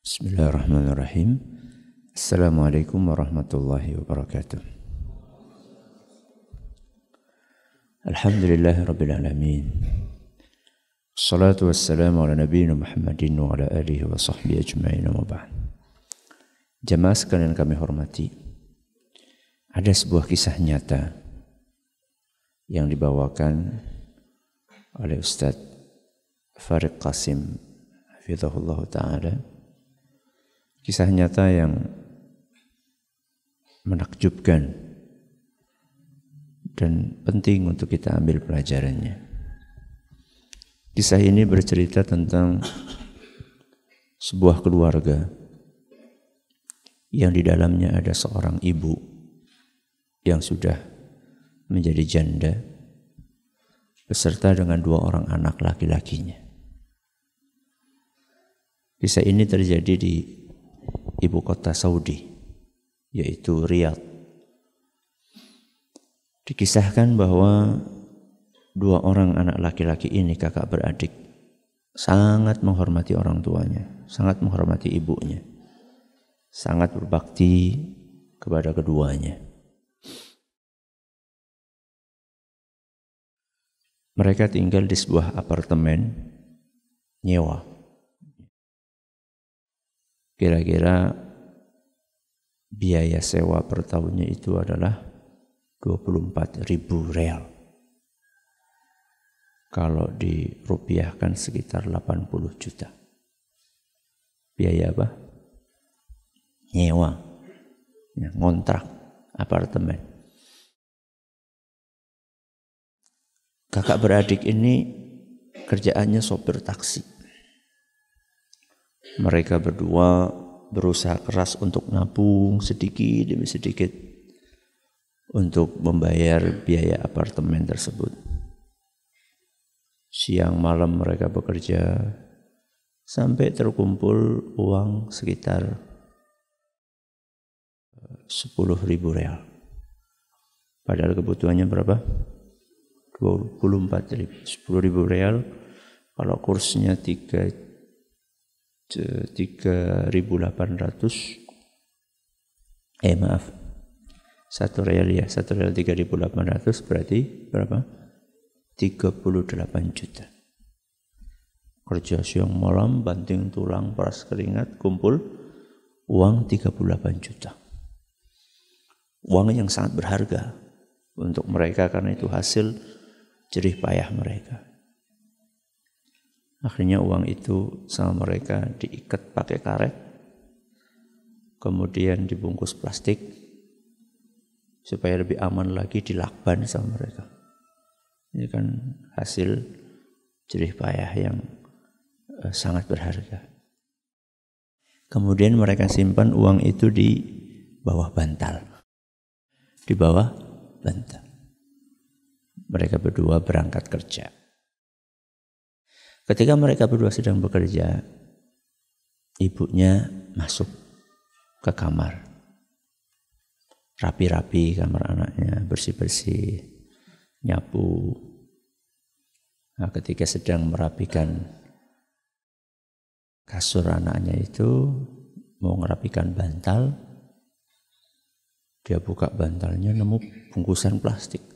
Bismillahirrahmanirrahim. Assalamualaikum warahmatullahi wabarakatuh. Alhamdulillahi rabbil alamin. Assalatu wassalamu ala nabiyyina Muhammadin wa ala alihi wa sahbihi ajma'in wa ba'd. Jamaah sekalian kami hormati, ada sebuah kisah nyata yang dibawakan oleh Ustaz Farid Qasim hafizahullah ta'ala. Kisah nyata yang menakjubkan dan penting untuk kita ambil pelajarannya. Kisah ini bercerita tentang sebuah keluarga yang di dalamnya ada seorang ibu yang sudah menjadi janda beserta dengan 2 orang anak laki-lakinya. Kisah ini terjadi di ibu kota Saudi, yaitu Riyadh. Dikisahkan bahwa 2 orang anak laki-laki ini, kakak beradik, sangat menghormati orang tuanya, sangat menghormati ibunya, sangat berbakti kepada keduanya. Mereka tinggal di sebuah apartemen nyewa. Kira-kira biaya sewa per tahunnya itu adalah 24.000 real. Kalau dirupiahkan sekitar 80 juta. Biaya apa? Nyewa. Ya, ngontrak apartemen. Kakak beradik ini kerjaannya sopir taksi. Mereka berdua berusaha keras untuk nabung sedikit demi sedikit untuk membayar biaya apartemen tersebut. Siang malam mereka bekerja sampai terkumpul uang sekitar 10.000 real. Padahal kebutuhannya berapa? 24.000. 10.000 real kalau kursnya 3.800, maaf, 1 real ya, 1 real 3.800 berarti berapa? 38 juta. Kerja siang malam, banting tulang, peras keringat, kumpul uang 38 juta. Uang yang sangat berharga untuk mereka karena itu hasil jerih payah mereka. Akhirnya uang itu sama mereka diikat pakai karet, kemudian dibungkus plastik supaya lebih aman lagi, dilakban sama mereka. Ini kan hasil jerih payah yang sangat berharga. Kemudian mereka simpan uang itu di bawah bantal. Di bawah bantal. Mereka berdua berangkat kerja. Ketika mereka berdua sedang bekerja, ibunya masuk ke kamar. Rapi-rapi kamar anaknya, bersih-bersih, nyapu. Nah, ketika sedang merapikan kasur anaknya itu, mau merapikan bantal, dia buka bantalnya nemu bungkusan plastik.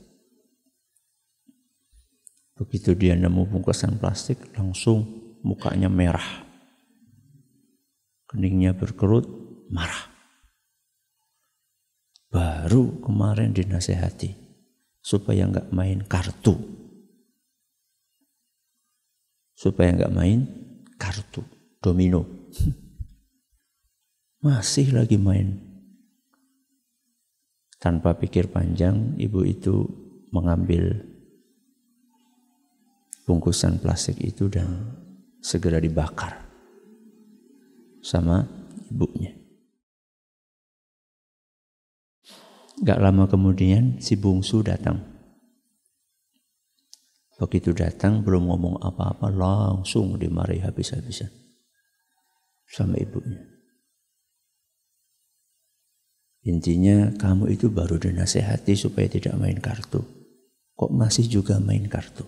Begitu dia nemu bungkusan plastik, langsung mukanya merah. Keningnya berkerut, marah. Baru kemarin dinasehati supaya enggak main kartu. Supaya enggak main kartu, domino. Masih lagi main. Tanpa pikir panjang, ibu itu mengambil bungkusan plastik itu dan segera dibakar sama ibunya. Gak lama kemudian si bungsu datang. Begitu datang belum ngomong apa-apa langsung dimarahi habis-habisan sama ibunya. Intinya kamu itu baru dinasehati supaya tidak main kartu. Kok masih juga main kartu?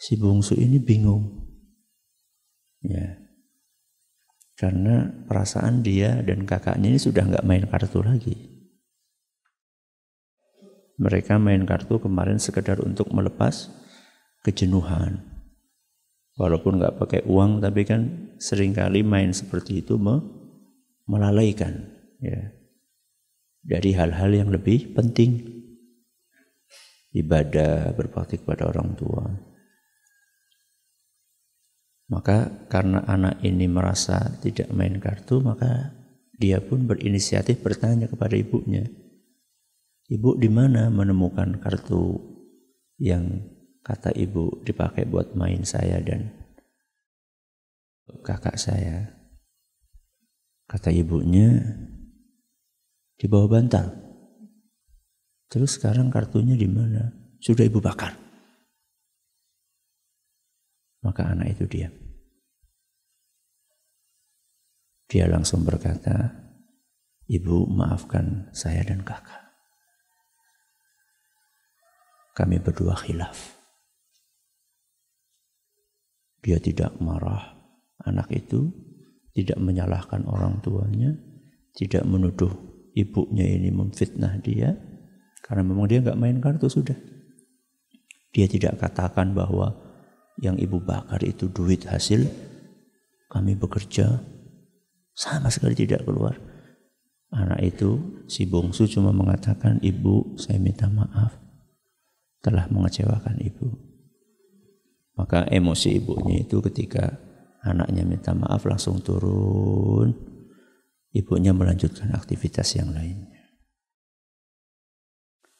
Si bungsu ini bingung. Ya. Karena perasaan dia dan kakaknya ini sudah nggak main kartu lagi. Mereka main kartu kemarin sekedar untuk melepas kejenuhan. Walaupun nggak pakai uang, tapi kan seringkali main seperti itu melalaikan ya, dari hal-hal yang lebih penting. Ibadah, berbakti kepada orang tua. Maka karena anak ini merasa tidak main kartu, maka dia pun berinisiatif bertanya kepada ibunya, "Ibu, di mana menemukan kartu yang kata ibu dipakai buat main saya dan kakak saya?" Kata ibunya, "Di bawah bantal." "Terus sekarang kartunya di mana?" "Sudah ibu bakar." Maka anak itu diam. Dia langsung berkata, "Ibu, maafkan saya dan kakak. Kami berdua khilaf." Dia tidak marah. Anak itu tidak menyalahkan orang tuanya, tidak menuduh ibunya ini memfitnah dia, karena memang dia nggak main kartu sudah. Dia tidak katakan bahwa yang ibu bakar itu duit hasil kami bekerja, sama sekali tidak keluar. Anak itu, si bungsu, cuma mengatakan, "Ibu, saya minta maaf telah mengecewakan ibu." Maka emosi ibunya itu ketika anaknya minta maaf langsung turun. Ibunya melanjutkan aktivitas yang lainnya.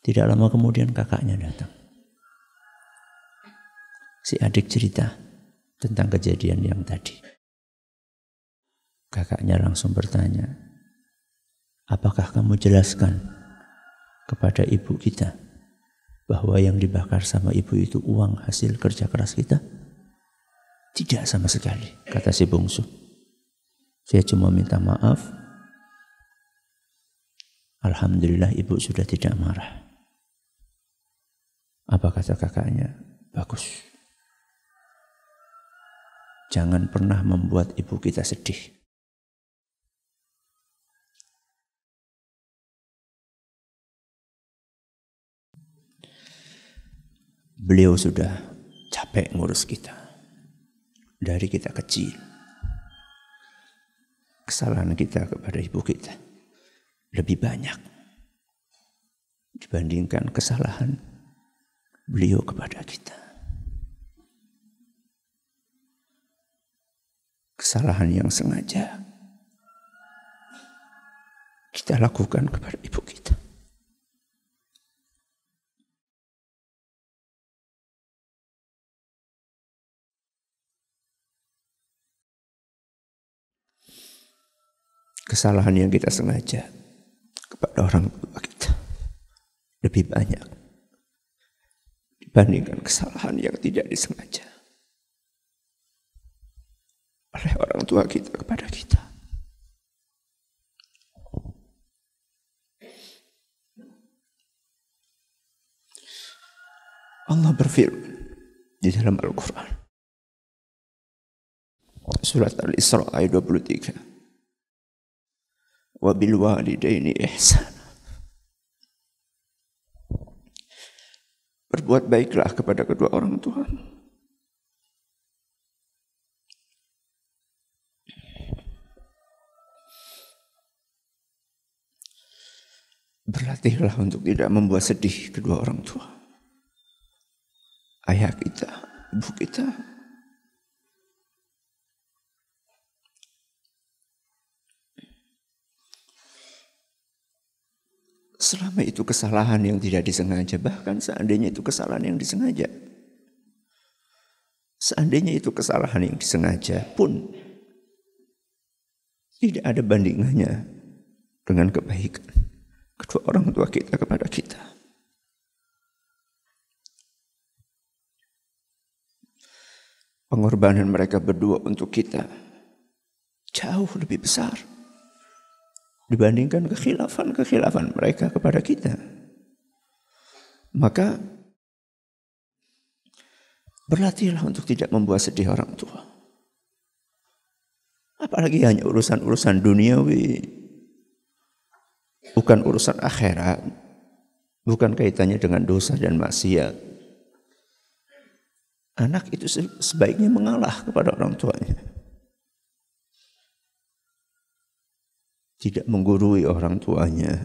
Tidak lama kemudian kakaknya datang. Si adik cerita tentang kejadian yang tadi. Kakaknya langsung bertanya, "Apakah kamu jelaskan kepada ibu kita bahwa yang dibakar sama ibu itu uang hasil kerja keras kita?" "Tidak sama sekali," kata si bungsu. "Saya cuma minta maaf. Alhamdulillah ibu sudah tidak marah." Apa kata kakaknya? "Bagus. Jangan pernah membuat ibu kita sedih." Beliau sudah capek ngurus kita. Dari kita kecil. Kesalahan kita kepada ibu kita lebih banyak dibandingkan kesalahan beliau kepada kita. Kesalahan yang sengaja kita lakukan kepada ibu kita. Kesalahan yang kita sengaja kepada orang tua kita lebih banyak dibandingkan kesalahan yang tidak disengaja oleh orang tua kita kepada kita. Allah berfirman di dalam Al-Quran, surat Al-Isra ayat 23, "Wa bil walidaini ihsana." Berbuat baiklah kepada kedua orang tua. Berlatihlah untuk tidak membuat sedih kedua orang tua. Ayah kita, ibu kita. Selama itu kesalahan yang tidak disengaja, bahkan seandainya itu kesalahan yang disengaja. Seandainya itu kesalahan yang disengaja pun tidak ada bandingannya dengan kebaikan kedua orang tua kita kepada kita. Pengorbanan mereka berdua untuk kita jauh lebih besar dibandingkan kekhilafan mereka kepada kita. Maka berlatihlah untuk tidak membuat sedih orang tua. Apalagi hanya urusan-urusan duniawi, bukan urusan akhirat, bukan kaitannya dengan dosa dan maksiat. Anak itu sebaiknya mengalah kepada orang tuanya. Tidak menggurui orang tuanya.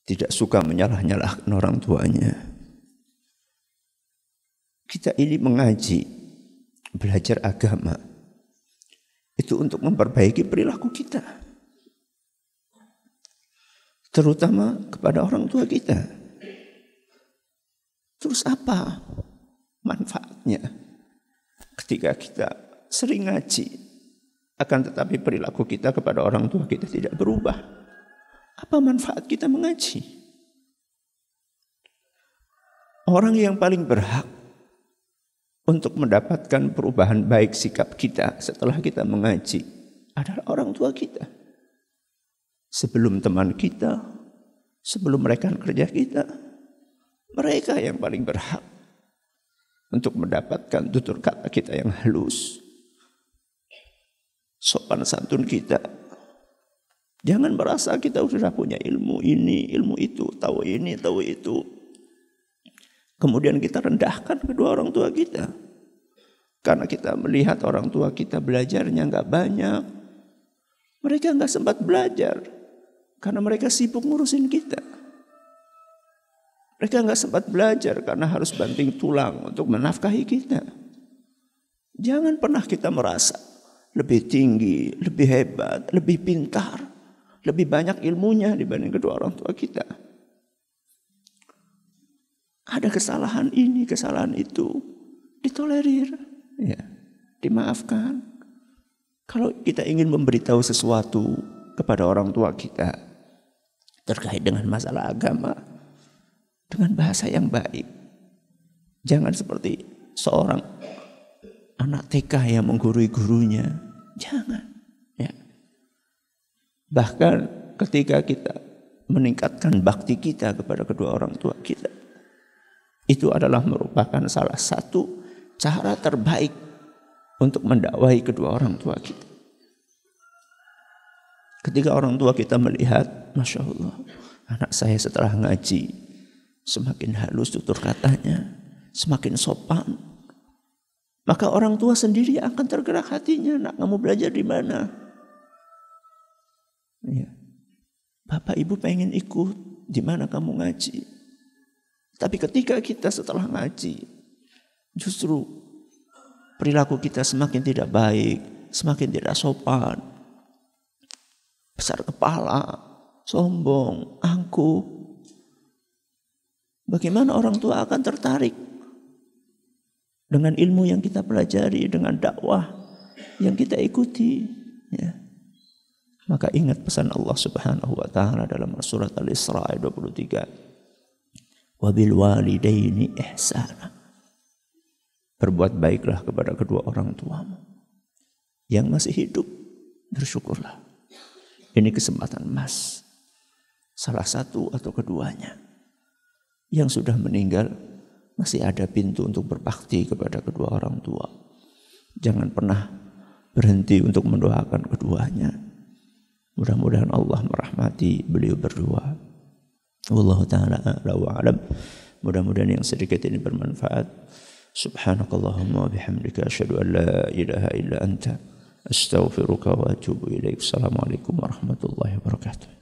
Tidak suka menyalah-nyalahkan orang tuanya. Kita ini mengaji, belajar agama, itu untuk memperbaiki perilaku kita. Terutama kepada orang tua kita. Terus apa manfaatnya ketika kita sering ngaji, akan tetapi perilaku kita kepada orang tua kita tidak berubah? Apa manfaat kita mengaji? Orang yang paling berhak untuk mendapatkan perubahan baik sikap kita setelah kita mengaji adalah orang tua kita. Sebelum teman kita, sebelum rekan kerja kita, mereka yang paling berhak untuk mendapatkan tutur kata kita yang halus, sopan santun kita. Jangan merasa kita sudah punya ilmu ini, ilmu itu, tahu ini, tahu itu. Kemudian kita rendahkan kedua orang tua kita. Karena kita melihat orang tua kita belajarnya nggak banyak. Mereka nggak sempat belajar. Karena mereka sibuk ngurusin kita. Mereka nggak sempat belajar karena harus banting tulang untuk menafkahi kita. Jangan pernah kita merasa lebih tinggi, lebih hebat, lebih pintar, lebih banyak ilmunya dibanding kedua orang tua kita. Ada kesalahan ini, kesalahan itu, ditolerir, ya, dimaafkan. Kalau kita ingin memberitahu sesuatu kepada orang tua kita terkait dengan masalah agama, dengan bahasa yang baik. Jangan seperti seorang anak TK yang menggurui gurunya. Jangan. Ya. Bahkan ketika kita meningkatkan bakti kita kepada kedua orang tua kita, itu adalah merupakan salah satu cara terbaik untuk mendakwahi kedua orang tua kita. Ketika orang tua kita melihat, Masya Allah, anak saya setelah ngaji, semakin halus tutur katanya, semakin sopan, maka orang tua sendiri akan tergerak hatinya. Nak, kamu belajar di mana? Ya. Bapak ibu pengen ikut, di mana kamu ngaji? Tapi ketika kita setelah ngaji, justru perilaku kita semakin tidak baik, semakin tidak sopan, besar kepala, sombong, angkuh. Bagaimana orang tua akan tertarik dengan ilmu yang kita pelajari, dengan dakwah yang kita ikuti? Ya. Maka ingat pesan Allah Subhanahu wa Ta'ala dalam surat Al-Isra ayat 23. Wabil walidaini ihsana. Berbuat baiklah kepada kedua orang tuamu. Yang masih hidup, bersyukurlah. Ini kesempatan emas. Salah satu atau keduanya. Yang sudah meninggal, masih ada pintu untuk berbakti kepada kedua orang tua. Jangan pernah berhenti untuk mendoakan keduanya. Mudah-mudahan Allah merahmati beliau berdua. Wallahu ta'ala a'la wa a'lam. Mudah-mudahan yang sedikit ini bermanfaat. Subhanakallahumma wa bihamdika asyhadu an la ilaha illa anta astaghfiruka wa atubu ilaik. Assalamualaikum warahmatullahi wabarakatuh.